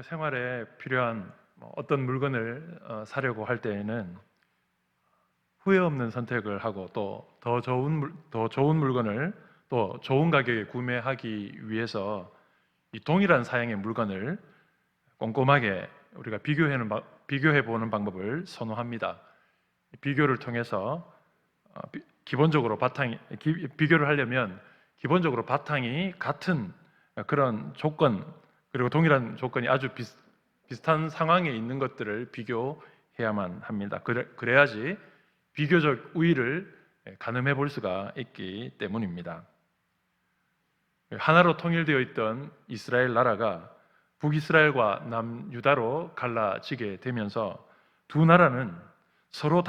생활에 필요한 어떤 물건을 사려고 할 때에는 후회 없는 선택을 하고 또 더 좋은 물건을 또 좋은 가격에 구매하기 위해서 이 동일한 사양의 물건을 꼼꼼하게 우리가 비교해 보는 방법을 선호합니다. 비교를 통해서 기본적으로 비교를 하려면 기본적으로 바탕이 같은 그런 조건, 그리고 동일한 조건이 아주 비슷한 상황에 있는 것들을 비교해야만 합니다. 그래야지 비교적 우위를 가늠해 볼 수가 있기 때문입니다. 하나로 통일되어 있던 이스라엘 나라가 북이스라엘과 남유다로 갈라지게 되면서 두 나라는 서로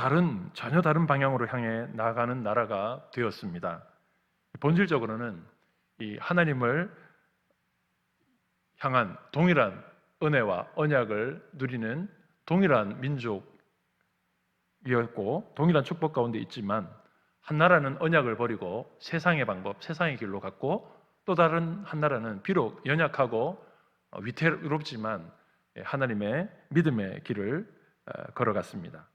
전혀 다른 방향으로 향해 나가는 나라가 되었습니다. 본질적으로는 이 하나님을 향한 동일한 은혜와 언약을 누리는 동일한 민족이었고 동일한 축복 가운데 있지만, 한 나라는 언약을 버리고 세상의 방법, 세상의 길로 갔고, 또 다른 한 나라는 비록 연약하고 위태롭지만 하나님의 믿음의 길을 걸어갔습니다.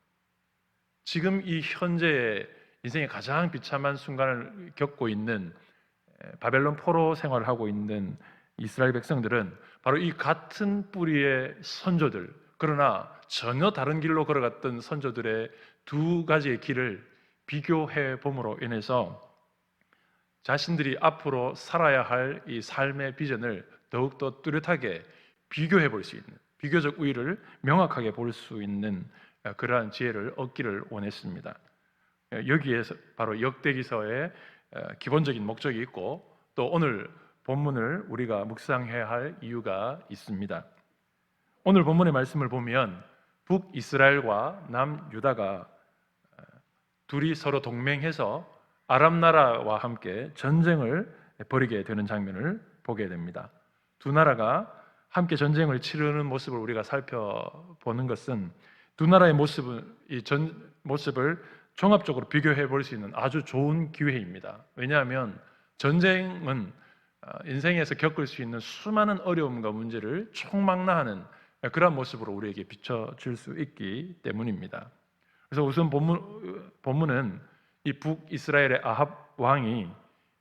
지금 이 현재의 인생의 가장 비참한 순간을 겪고 있는 바벨론 포로 생활을 하고 있는 이스라엘 백성들은 바로 이 같은 뿌리의 선조들, 그러나 전혀 다른 길로 걸어갔던 선조들의 두 가지의 길을 비교해 봄으로 인해서 자신들이 앞으로 살아야 할 이 삶의 비전을 더욱더 뚜렷하게 비교해 볼 수 있는, 비교적 우위를 명확하게 볼 수 있는 그러한 지혜를 얻기를 원했습니다. 여기에서 바로 역대기서의 기본적인 목적이 있고, 또 오늘 본문을 우리가 묵상해야 할 이유가 있습니다. 오늘 본문의 말씀을 보면 북이스라엘과 남유다가 둘이 서로 동맹해서 아람 나라와 함께 전쟁을 벌이게 되는 장면을 보게 됩니다. 두 나라가 함께 전쟁을 치르는 모습을 우리가 살펴보는 것은 두 나라의 모습을 종합적으로 비교해 볼 수 있는 아주 좋은 기회입니다. 왜냐하면 전쟁은 인생에서 겪을 수 있는 수많은 어려움과 문제를 총망라하는 그런 모습으로 우리에게 비춰질 수 있기 때문입니다. 그래서 우선 본문은 이 북이스라엘의 아합 왕이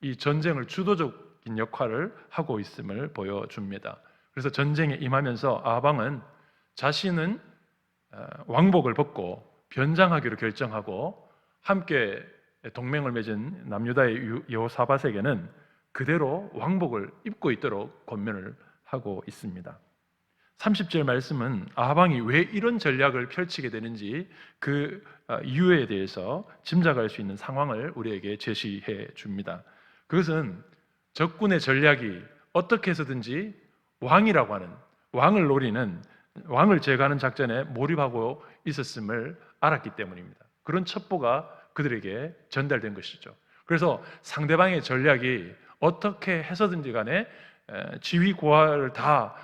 이 전쟁을 주도적인 역할을 하고 있음을 보여줍니다. 그래서 전쟁에 임하면서 아합 왕은 자신은 왕복을 벗고 변장하기로 결정하고, 함께 동맹을 맺은 남유다의 여호사밧에게는 그대로 왕복을 입고 있도록 권면을 하고 있습니다. 30절 말씀은 아합 왕이 왜 이런 전략을 펼치게 되는지 그 이유에 대해서 짐작할 수 있는 상황을 우리에게 제시해 줍니다. 그것은 적군의 전략이 어떻게 해서든지 왕이라고 하는, 왕을 노리는, 왕을 제거하는 작전에 몰입하고 있었음을 알았기 때문입니다. 그런 첩보가 그들에게 전달된 것이죠. 그래서 상대방의 전략이 어떻게 해서든지 간에 지휘 고하를 다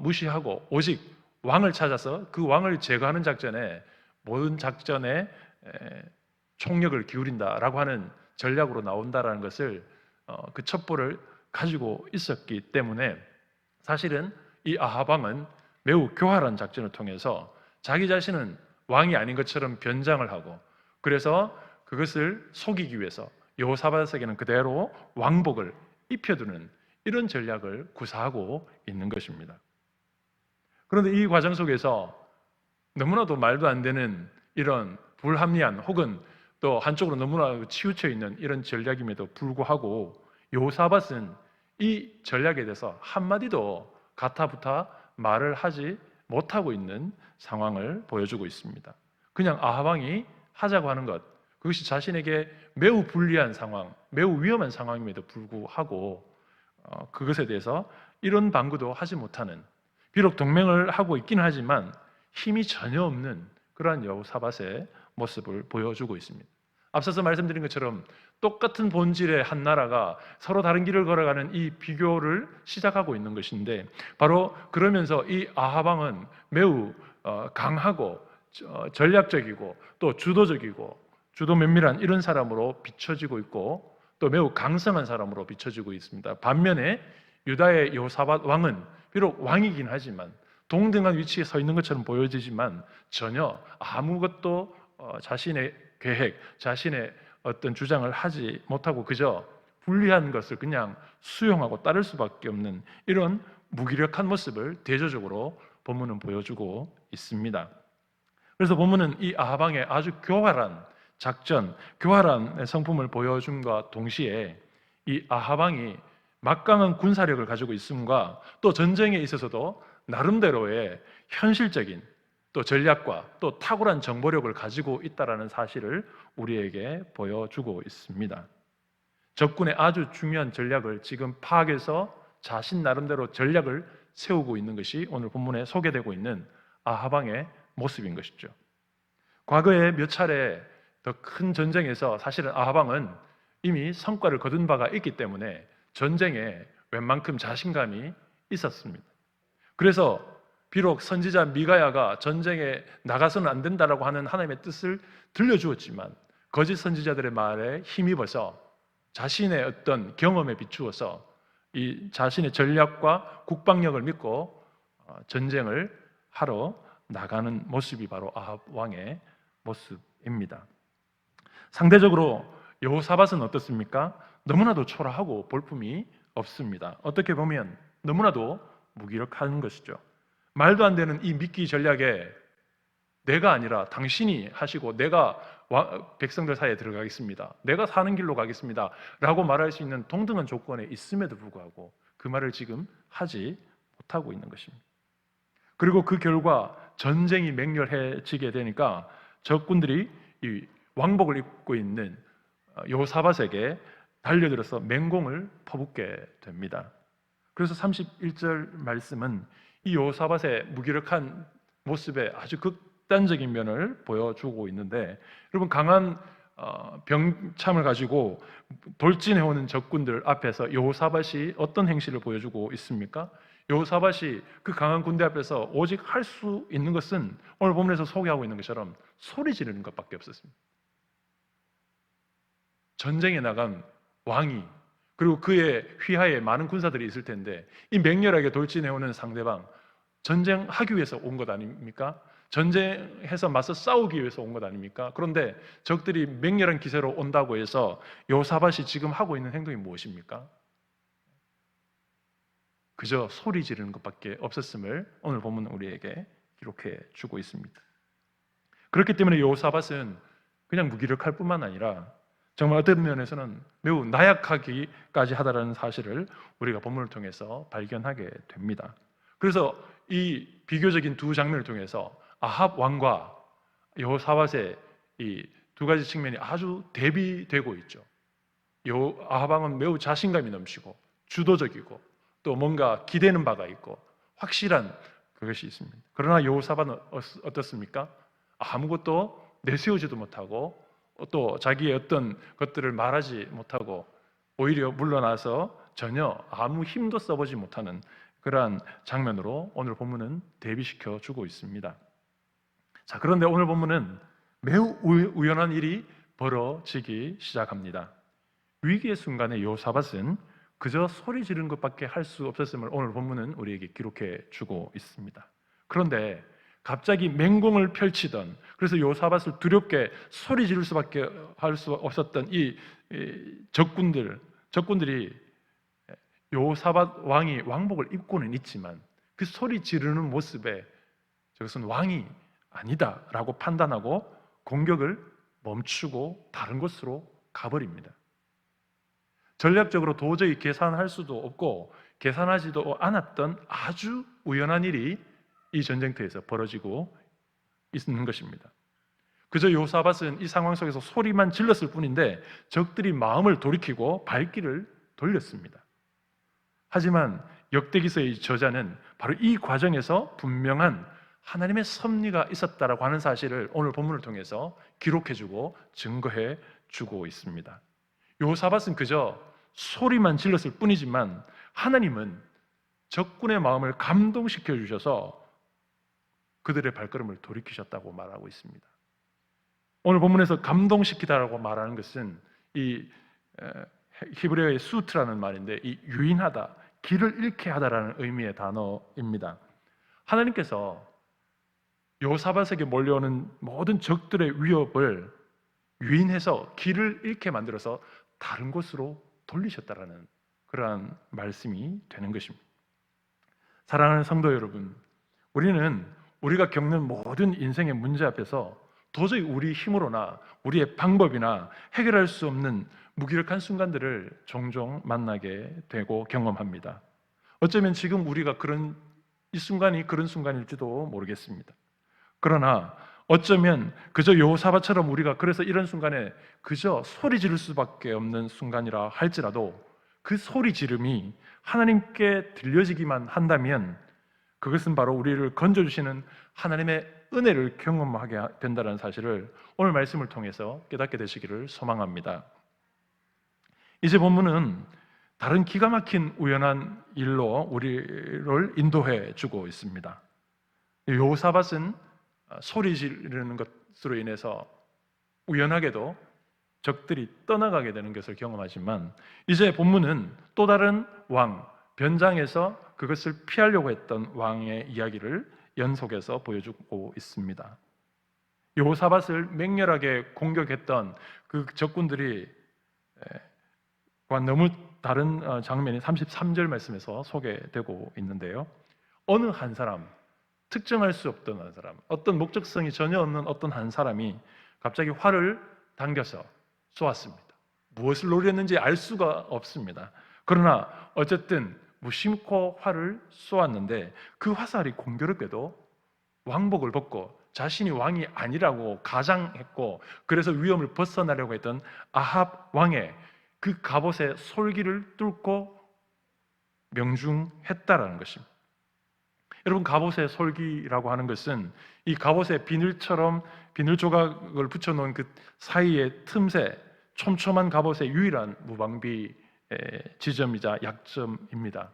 무시하고 오직 왕을 찾아서 그 왕을 제거하는 작전에, 모든 작전에 총력을 기울인다라고 하는 전략으로 나온다라는 것을 그 첩보를 가지고 있었기 때문에, 사실은 이 아합 왕은 매우 교활한 작전을 통해서 자기 자신은 왕이 아닌 것처럼 변장을 하고, 그래서 그것을 속이기 위해서 여호사밧에게는 그대로 왕복을 입혀두는 이런 전략을 구사하고 있는 것입니다. 그런데 이 과정 속에서 너무나도 말도 안 되는 이런 불합리한, 혹은 또 한쪽으로 너무나 치우쳐 있는 이런 전략임에도 불구하고 여호사밧은 이 전략에 대해서 한마디도 가타부타 말을 하지 못하고 있는 상황을 보여주고 있습니다. 그냥 아합 왕이 하자고 하는 것, 그것이 자신에게 매우 불리한 상황, 매우 위험한 상황임에도 불구하고 그것에 대해서 이런 방구도 하지 못하는, 비록 동맹을 하고 있긴 하지만 힘이 전혀 없는 그러한 여호사밧의 모습을 보여주고 있습니다. 앞서서 말씀드린 것처럼 똑같은 본질의 한 나라가 서로 다른 길을 걸어가는 이 비교를 시작하고 있는 것인데, 바로 그러면서 이 아합 왕은 매우 강하고 전략적이고 또 주도 면밀한 이런 사람으로 비춰지고 있고, 또 매우 강성한 사람으로 비춰지고 있습니다. 반면에 유다의 여호사밧 왕은 비록 왕이긴 하지만 동등한 위치에 서 있는 것처럼 보여지지만 전혀 아무것도 자신의 계획, 자신의 어떤 주장을 하지 못하고 그저 불리한 것을 그냥 수용하고 따를 수밖에 없는 이런 무기력한 모습을 대조적으로 본문은 보여주고 있습니다. 그래서 본문은 이 아하방의 아주 교활한 작전, 교활한 성품을 보여줌과 동시에 이 아하방이 막강한 군사력을 가지고 있음과 또 전쟁에 있어서도 나름대로의 현실적인 또 전략과 또 탁월한 정보력을 가지고 있다는 사실을 우리에게 보여주고 있습니다. 적군의 아주 중요한 전략을 지금 파악해서 자신 나름대로 전략을 세우고 있는 것이 오늘 본문에 소개되고 있는 아하방의 모습인 것이죠. 과거에 몇 차례 더 큰 전쟁에서 사실은 아하방은 이미 성과를 거둔 바가 있기 때문에 전쟁에 웬만큼 자신감이 있었습니다. 그래서 비록 선지자 미가야가 전쟁에 나가서는 안 된다라고 하는 하나님의 뜻을 들려주었지만 거짓 선지자들의 말에 힘입어서 자신의 어떤 경험에 비추어서 이 자신의 전략과 국방력을 믿고 전쟁을 하러 나가는 모습이 바로 아합 왕의 모습입니다. 상대적으로 여호사밧은 어떻습니까? 너무나도 초라하고 볼품이 없습니다. 어떻게 보면 너무나도 무기력한 것이죠. 말도 안 되는 이 미끼 전략에 내가 아니라 당신이 하시고 내가 백성들 사이에 들어가겠습니다. 내가 사는 길로 가겠습니다. 라고 말할 수 있는 동등한 조건에 있음에도 불구하고 그 말을 지금 하지 못하고 있는 것입니다. 그리고 그 결과 전쟁이 맹렬해지게 되니까 적군들이 이 왕복을 입고 있는 여호사밧에게 달려들어서 맹공을 퍼붓게 됩니다. 그래서 31절 말씀은 이 여호사밧의 무기력한 모습의 아주 극단적인 면을 보여주고 있는데, 여러분 강한 병참을 가지고 돌진해오는 적군들 앞에서 여호사밧이 어떤 행실을 보여주고 있습니까? 여호사밧이 그 강한 군대 앞에서 오직 할 수 있는 것은 오늘 본문에서 소개하고 있는 것처럼 소리 지르는 것밖에 없었습니다. 전쟁에 나간 왕이 그리고 그의 휘하에 많은 군사들이 있을 텐데 이 맹렬하게 돌진해오는 상대방, 전쟁하기 위해서 온 것 아닙니까? 전쟁해서 맞서 싸우기 위해서 온 것 아닙니까? 그런데 적들이 맹렬한 기세로 온다고 해서 여호사밧이 지금 하고 있는 행동이 무엇입니까? 그저 소리 지르는 것밖에 없었음을 오늘 본문은 우리에게 기록해 주고 있습니다. 그렇기 때문에 여호사밧은 그냥 무기력할 뿐만 아니라 정말 어떤 면에서는 매우 나약하기까지 하다라는 사실을 우리가 본문을 통해서 발견하게 됩니다. 그래서 이 비교적인 두 장면을 통해서 아합 왕과 여호사밧의 이 두 가지 측면이 아주 대비되고 있죠. 아합 왕은 매우 자신감이 넘치고 주도적이고 또 뭔가 기대는 바가 있고 확실한 그것이 있습니다. 그러나 여호사밧은 어떻습니까? 아무것도 내세우지도 못하고 또 자기의 어떤 것들을 말하지 못하고 오히려 물러나서 전혀 아무 힘도 써보지 못하는 그러한 장면으로 오늘 본문은 대비시켜 주고 있습니다. 자, 그런데 오늘 본문은 매우 우연한 일이 벌어지기 시작합니다. 위기의 순간에 여호사밧은 그저 소리 지르는 것밖에 할 수 없었음을 오늘 본문은 우리에게 기록해 주고 있습니다. 그런데 갑자기 맹공을 펼치던, 그래서 여호사밧을 두렵게 소리 지를 수밖에 할 수 없었던 이 적군들이 여호사밧 왕이 왕복을 입고는 있지만 그 소리 지르는 모습에 저것은 왕이 아니다라고 판단하고 공격을 멈추고 다른 곳으로 가버립니다. 전략적으로 도저히 계산할 수도 없고 계산하지도 않았던 아주 우연한 일이 이 전쟁터에서 벌어지고 있는 것입니다. 그저 여호사밧은 이 상황 속에서 소리만 질렀을 뿐인데 적들이 마음을 돌이키고 발길을 돌렸습니다. 하지만 역대기서의 저자는 바로 이 과정에서 분명한 하나님의 섭리가 있었다라고 하는 사실을 오늘 본문을 통해서 기록해주고 증거해주고 있습니다. 여호사밧은 그저 소리만 질렀을 뿐이지만 하나님은 적군의 마음을 감동시켜 주셔서 그들의 발걸음을 돌이키셨다고 말하고 있습니다. 오늘 본문에서 감동시키다라고 말하는 것은 이 히브리어의 수트라는 말인데 이 유인하다, 길을 잃게 하다라는 의미의 단어입니다. 하나님께서 여호사밧에게 몰려오는 모든 적들의 위협을 유인해서 길을 잃게 만들어서 다른 곳으로 돌리셨다라는 그러한 말씀이 되는 것입니다. 사랑하는 성도 여러분, 우리는 우리가 겪는 모든 인생의 문제 앞에서 도저히 우리 힘으로나 우리의 방법이나 해결할 수 없는 무기력한 순간들을 종종 만나게 되고 경험합니다. 어쩌면 지금 우리가 이 순간이 그런 순간일지도 모르겠습니다. 그러나 어쩌면 그저 여호사밧처럼 우리가 그래서 이런 순간에 그저 소리 지를 수밖에 없는 순간이라 할지라도 그 소리 지름이 하나님께 들려지기만 한다면 그것은 바로 우리를 건져주시는 하나님의 은혜를 경험하게 된다는 사실을 오늘 말씀을 통해서 깨닫게 되시기를 소망합니다. 이제 본문은 다른 기가 막힌 우연한 일로 우리를 인도해 주고 있습니다. 여호사밧은 소리 지르는 것으로 인해서 우연하게도 적들이 떠나가게 되는 것을 경험하지만 이제 본문은 또 다른 왕, 변장에서 그것을 피하려고 했던 왕의 이야기를 연속해서 보여주고 있습니다. 여호사밧을 맹렬하게 공격했던 그 적군들이 과 너무 다른 장면이 33절 말씀에서 소개되고 있는데요. 어느 한 사람, 특정할 수 없던 한 사람, 어떤 목적성이 전혀 없는 어떤 한 사람이 갑자기 활을 당겨서 쏘았습니다. 무엇을 노렸는지 알 수가 없습니다. 그러나 어쨌든 무심코 활을 쏘았는데 그 화살이 공교롭게도 왕복을 벗고 자신이 왕이 아니라고 가장했고 그래서 위험을 벗어나려고 했던 아합 왕의 그 갑옷의 솔기를 뚫고 명중했다라는 것입니다. 여러분, 갑옷의 솔기라고 하는 것은 이 갑옷에 비늘 조각을 붙여놓은 그 사이의 틈새 촘촘한 갑옷의 유일한 무방비 지점이자 약점입니다.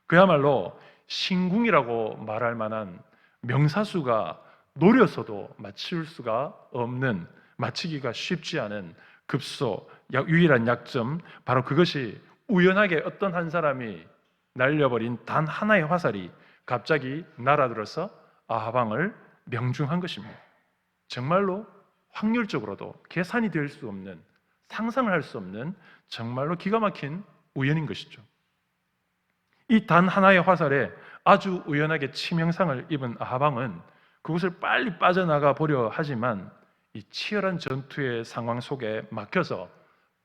그야말로 신궁이라고 말할 만한 명사수가 노려서도 맞출 수가 없는, 맞히기가 쉽지 않은 급소, 유일한 약점, 바로 그것이 우연하게 어떤 한 사람이 날려버린 단 하나의 화살이 갑자기 날아들어서 아합 왕을 명중한 것입니다. 정말로 확률적으로도 계산이 될 수 없는, 상상을 할 수 없는 정말로 기가 막힌 우연인 것이죠. 이 단 하나의 화살에 아주 우연하게 치명상을 입은 아합 왕은 그곳을 빨리 빠져나가 보려 하지만 이 치열한 전투의 상황 속에 막혀서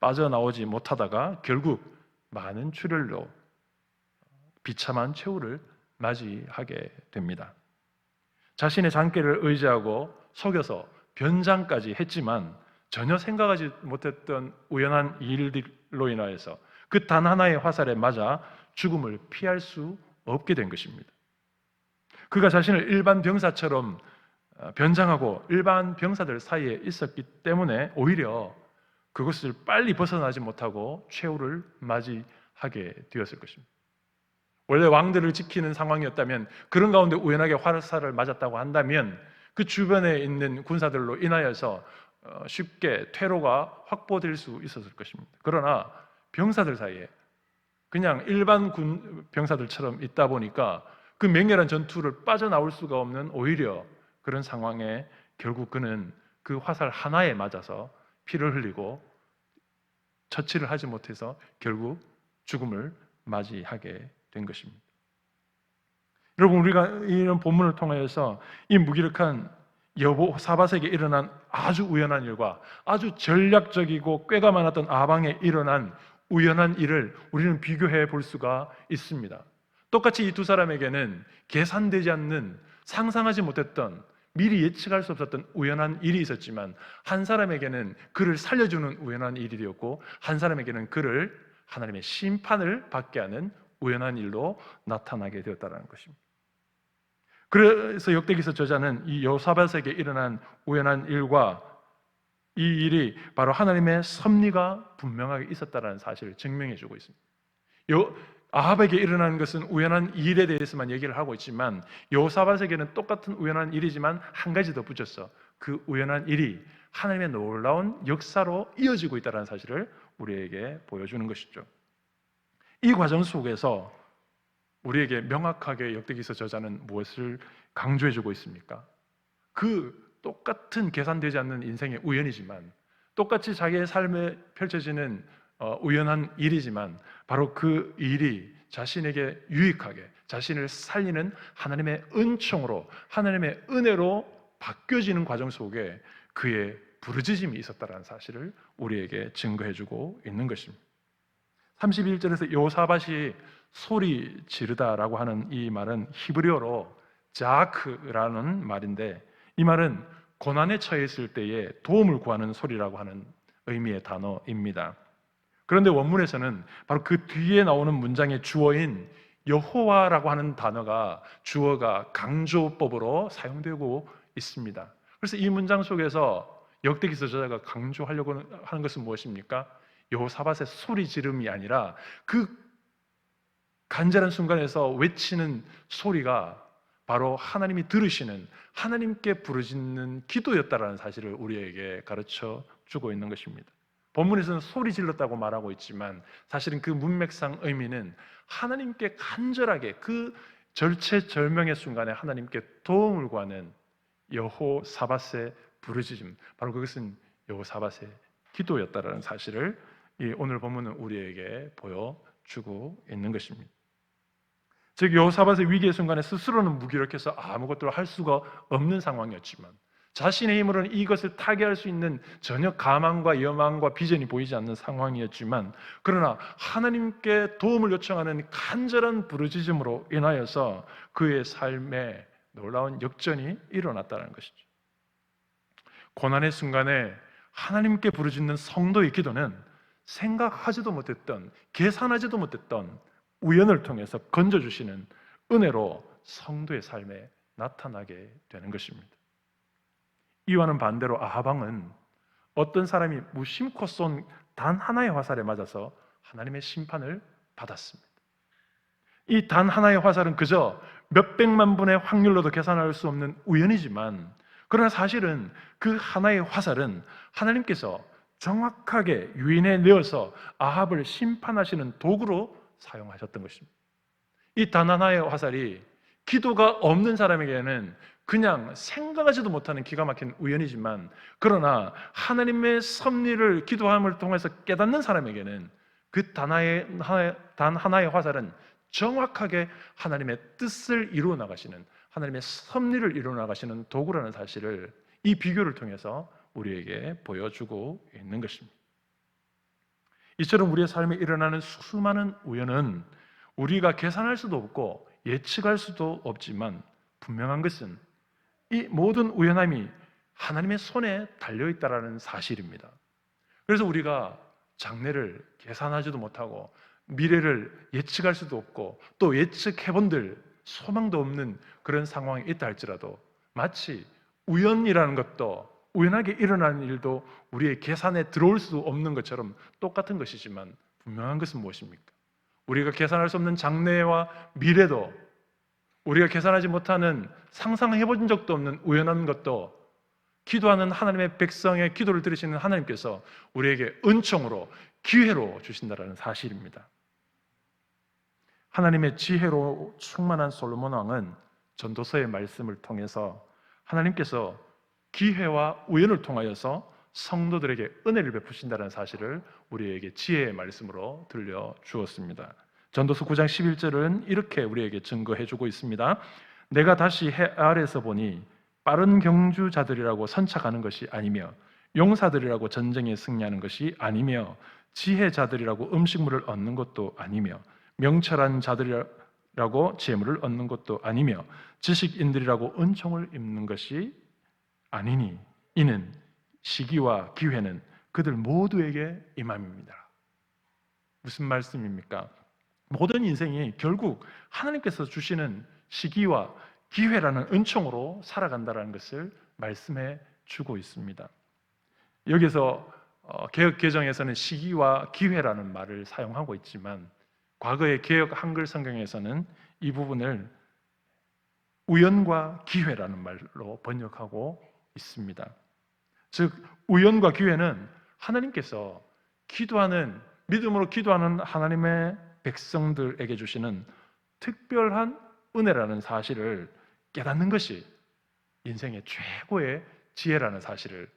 빠져나오지 못하다가 결국 많은 출혈로 비참한 최후를 맞이하게 됩니다. 자신의 장기를 의지하고 속여서 변장까지 했지만 전혀 생각하지 못했던 우연한 일들로 인하여서 그 단 하나의 화살에 맞아 죽음을 피할 수 없게 된 것입니다. 그가 자신을 일반 병사처럼 변장하고 일반 병사들 사이에 있었기 때문에 오히려 그것을 빨리 벗어나지 못하고 최후를 맞이하게 되었을 것입니다. 원래 왕들을 지키는 상황이었다면 그런 가운데 우연하게 화살을 맞았다고 한다면 그 주변에 있는 군사들로 인하여서 쉽게 퇴로가 확보될 수 있었을 것입니다. 그러나 병사들 사이에 그냥 일반 군 병사들처럼 있다 보니까 그 맹렬한 전투를 빠져나올 수가 없는 오히려 그런 상황에 결국 그는 그 화살 하나에 맞아서 피를 흘리고 처치를 하지 못해서 결국 죽음을 맞이하게 된 것입니다. 여러분, 우리가 이런 본문을 통해서 이 무기력한 여호사밧에게 일어난 아주 우연한 일과 아주 전략적이고 꾀가 많았던 아방에 일어난 우연한 일을 우리는 비교해 볼 수가 있습니다. 똑같이 이 두 사람에게는 계산되지 않는, 상상하지 못했던, 미리 예측할 수 없었던 우연한 일이 있었지만 한 사람에게는 그를 살려주는 우연한 일이 되었고 한 사람에게는 그를 하나님의 심판을 받게 하는 우연한 일로 나타나게 되었다는 것입니다. 그래서 역대기서 저자는 이 여호사밧에게 일어난 우연한 일과 이 일이 바로 하나님의 섭리가 분명하게 있었다는 사실을 증명해 주고 있습니다. 아합에게 일어난 것은 우연한 일에 대해서만 얘기를 하고 있지만 여호사밧에게는 똑같은 우연한 일이지만 한 가지 더 붙였어. 그 우연한 일이 하나님의 놀라운 역사로 이어지고 있다는 사실을 우리에게 보여주는 것이죠. 이 과정 속에서 우리에게 명확하게 역대기서 저자는 무엇을 강조해주고 있습니까? 그 똑같은 계산되지 않는 인생의 우연이지만, 똑같이 자기의 삶에 펼쳐지는 우연한 일이지만, 바로 그 일이 자신에게 유익하게 자신을 살리는 하나님의 은총으로, 하나님의 은혜로 바뀌어지는 과정 속에 그의 부르짖음이 있었다는 사실을 우리에게 증거해주고 있는 것입니다. 31절에서 요사밭이 소리 지르다라고 하는 이 말은 히브리어로 자크라는 말인데, 이 말은 고난에 처해 있을 때에 도움을 구하는 소리라고 하는 의미의 단어입니다. 그런데 원문에서는 바로 그 뒤에 나오는 문장의 주어인 여호와라고 하는 단어가 주어가 강조법으로 사용되고 있습니다. 그래서 이 문장 속에서 역대기서 저자가 강조하려고 하는 것은 무엇입니까? 여호사밧의 소리 지름이 아니라 그 간절한 순간에서 외치는 소리가 바로 하나님이 들으시는, 하나님께 부르짖는 기도였다라는 사실을 우리에게 가르쳐 주고 있는 것입니다. 본문에서는 소리 질렀다고 말하고 있지만 사실은 그 문맥상 의미는 하나님께 간절하게 그 절체절명의 순간에 하나님께 도움을 구하는 여호사밧의 부르짖음, 바로 그것은 여호사밧의 기도였다라는 사실을 오늘 본문은 우리에게 보여주고 있는 것입니다. 즉 여호사밧의 위기의 순간에 스스로는 무기력해서 아무것도 할 수가 없는 상황이었지만, 자신의 힘으로는 이것을 타개할 수 있는 전혀 가망과 여망과 비전이 보이지 않는 상황이었지만, 그러나 하나님께 도움을 요청하는 간절한 부르짖음으로 인하여서 그의 삶에 놀라운 역전이 일어났다는 것이죠. 고난의 순간에 하나님께 부르짖는 성도의 기도는 생각하지도 못했던, 계산하지도 못했던 우연을 통해서 건져주시는 은혜로 성도의 삶에 나타나게 되는 것입니다. 이와는 반대로 아하방은 어떤 사람이 무심코 쏜 단 하나의 화살에 맞아서 하나님의 심판을 받았습니다. 이 단 하나의 화살은 그저 몇백만 분의 확률로도 계산할 수 없는 우연이지만, 그러나 사실은 그 하나의 화살은 하나님께서 정확하게 유인해 내어서 아합을 심판하시는 도구로 사용하셨던 것입니다. 이 단 하나의 화살이 기도가 없는 사람에게는 그냥 생각하지도 못하는 기가 막힌 우연이지만, 그러나 하나님의 섭리를 기도함을 통해서 깨닫는 사람에게는 그 단 하나의 화살은 정확하게 하나님의 뜻을 이루어 나가시는, 하나님의 섭리를 이루어 나가시는 도구라는 사실을 이 비교를 통해서 우리에게 보여주고 있는 것입니다. 이처럼 우리의 삶에 일어나는 수많은 우연은 우리가 계산할 수도 없고 예측할 수도 없지만, 분명한 것은 이 모든 우연함이 하나님의 손에 달려있다는 사실입니다. 그래서 우리가 장래를 계산하지도 못하고 미래를 예측할 수도 없고 또 예측해본들 소망도 없는 그런 상황이 있다 할지라도, 마치 우연이라는 것도, 우연하게 일어나는 일도 우리의 계산에 들어올 수 없는 것처럼 똑같은 것이지만, 분명한 것은 무엇입니까? 우리가 계산할 수 없는 장래와 미래도, 우리가 계산하지 못하는, 상상해본 적도 없는 우연한 것도 기도하는 하나님의 백성의 기도를 들으시는 하나님께서 우리에게 은총으로, 기회로 주신다는 사실입니다. 하나님의 지혜로 충만한 솔로몬 왕은 전도서의 말씀을 통해서 하나님께서 기회와 우연을 통하여서 성도들에게 은혜를 베푸신다는 사실을 우리에게 지혜의 말씀으로 들려주었습니다. 전도서 9장 11절은 이렇게 우리에게 증거해주고 있습니다. 내가 다시 해 아래에서 보니 빠른 경주자들이라고 선착하는 것이 아니며 용사들이라고 전쟁에 승리하는 것이 아니며 지혜자들이라고 음식물을 얻는 것도 아니며 명철한 자들이라고 재물을 얻는 것도 아니며 지식인들이라고 은총을 입는 것이 아니니 이는 시기와 기회는 그들 모두에게 임함입니다. 무슨 말씀입니까? 모든 인생이 결국 하나님께서 주시는 시기와 기회라는 은총으로 살아간다는 것을 말씀해 주고 있습니다. 여기서 개역 개정에서는 시기와 기회라는 말을 사용하고 있지만, 과거의 개역 한글 성경에서는 이 부분을 우연과 기회라는 말로 번역하고 있습니다. 즉 우연과 기회는 하나님께서 믿음으로 기도하는 하나님의 백성들에게 주시는 특별한 은혜라는 사실을 깨닫는 것이 인생의 최고의 지혜라는 사실을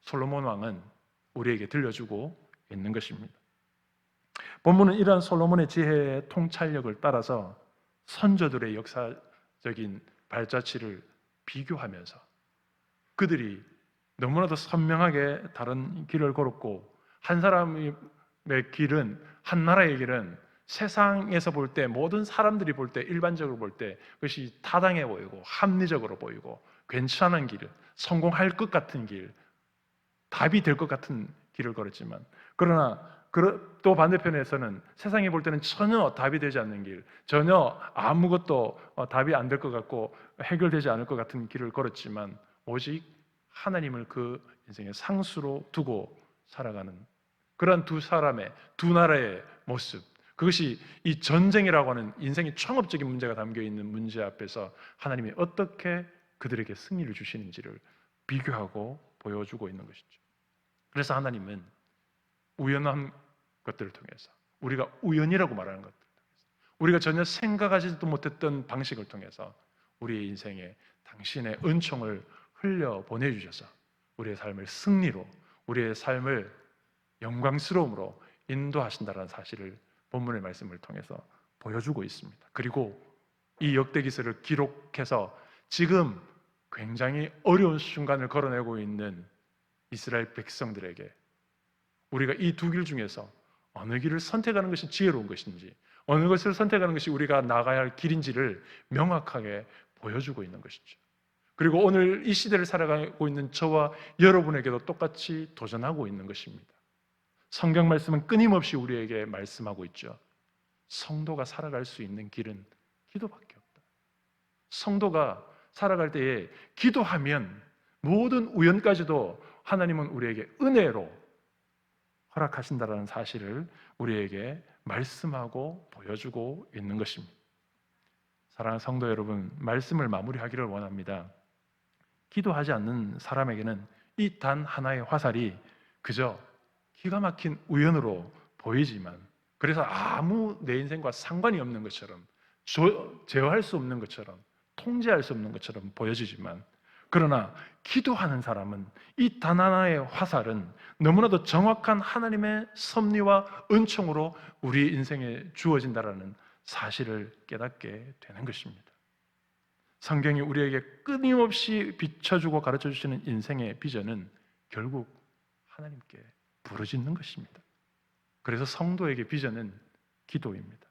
솔로몬 왕은 우리에게 들려주고 있는 것입니다. 본문은 이러한 솔로몬의 지혜의 통찰력을 따라서 선조들의 역사적인 발자취를 비교하면서 그들이 너무나도 선명하게 다른 길을 걸었고, 한 사람의 길은, 한 나라의 길은 세상에서 볼 때, 모든 사람들이 볼 때, 일반적으로 볼 때 그것이 타당해 보이고 합리적으로 보이고 괜찮은 길, 성공할 것 같은 길, 답이 될 것 같은 길을 걸었지만, 그러나 또 반대편에서는 세상이 볼 때는 전혀 답이 되지 않는 길, 전혀 아무것도 답이 안 될 것 같고 해결되지 않을 것 같은 길을 걸었지만, 오직 하나님을 그 인생의 상수로 두고 살아가는 그런 두 사람의, 두 나라의 모습, 그것이 이 전쟁이라고 하는 인생의 총업적인 문제가 담겨 있는 문제 앞에서 하나님이 어떻게 그들에게 승리를 주시는지를 비교하고 보여주고 있는 것이죠. 그래서 하나님은 우연한 것들을 통해서, 우리가 우연이라고 말하는 것들, 우리가 전혀 생각하지도 못했던 방식을 통해서 우리의 인생에 당신의 은총을 흘려 보내주셔서 우리의 삶을 승리로, 우리의 삶을 영광스러움으로 인도하신다는 사실을 본문의 말씀을 통해서 보여주고 있습니다. 그리고 이 역대기서를 기록해서 지금 굉장히 어려운 순간을 걸어내고 있는 이스라엘 백성들에게 우리가 이 두 길 중에서 어느 길을 선택하는 것이 지혜로운 것인지, 어느 것을 선택하는 것이 우리가 나가야 할 길인지를 명확하게 보여주고 있는 것이죠. 그리고 오늘 이 시대를 살아가고 있는 저와 여러분에게도 똑같이 도전하고 있는 것입니다. 성경 말씀은 끊임없이 우리에게 말씀하고 있죠. 성도가 살아갈 수 있는 길은 기도밖에 없다. 성도가 살아갈 때에 기도하면 모든 우연까지도 하나님은 우리에게 은혜로 허락하신다라는 사실을 우리에게 말씀하고 보여주고 있는 것입니다. 사랑하는 성도 여러분, 말씀을 마무리하기를 원합니다. 기도하지 않는 사람에게는 이 단 하나의 화살이 그저 기가 막힌 우연으로 보이지만, 그래서 아무 내 인생과 상관이 없는 것처럼, 제어할 수 없는 것처럼, 통제할 수 없는 것처럼 보여지지만, 그러나 기도하는 사람은 이 단 하나의 화살은 너무나도 정확한 하나님의 섭리와 은총으로 우리 인생에 주어진다라는 사실을 깨닫게 되는 것입니다. 성경이 우리에게 끊임없이 비춰주고 가르쳐주시는 인생의 비전은 결국 하나님께 부르짖는 것입니다. 그래서 성도에게 비전은 기도입니다.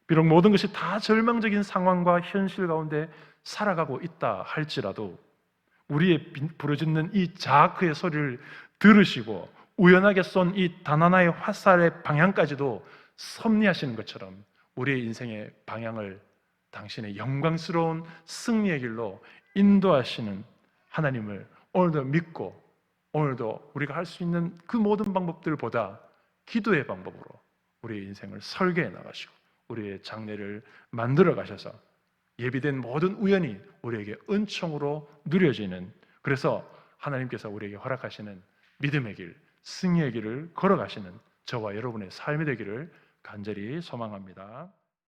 비록 모든 것이 다 절망적인 상황과 현실 가운데 살아가고 있다 할지라도 우리의 부르짖는 이 자아크의 소리를 들으시고 우연하게 쏜 이 단 하나의 화살의 방향까지도 섭리하시는 것처럼 우리의 인생의 방향을 당신의 영광스러운 승리의 길로 인도하시는 하나님을 오늘도 믿고, 오늘도 우리가 할 수 있는 그 모든 방법들보다 기도의 방법으로 우리의 인생을 설계해 나가시고 우리의 장래를 만들어 가셔서 예비된 모든 우연이 우리에게 은총으로 누려지는, 그래서 하나님께서 우리에게 허락하시는 믿음의 길, 승리의 길을 걸어가시는 저와 여러분의 삶이 되기를 간절히 소망합니다.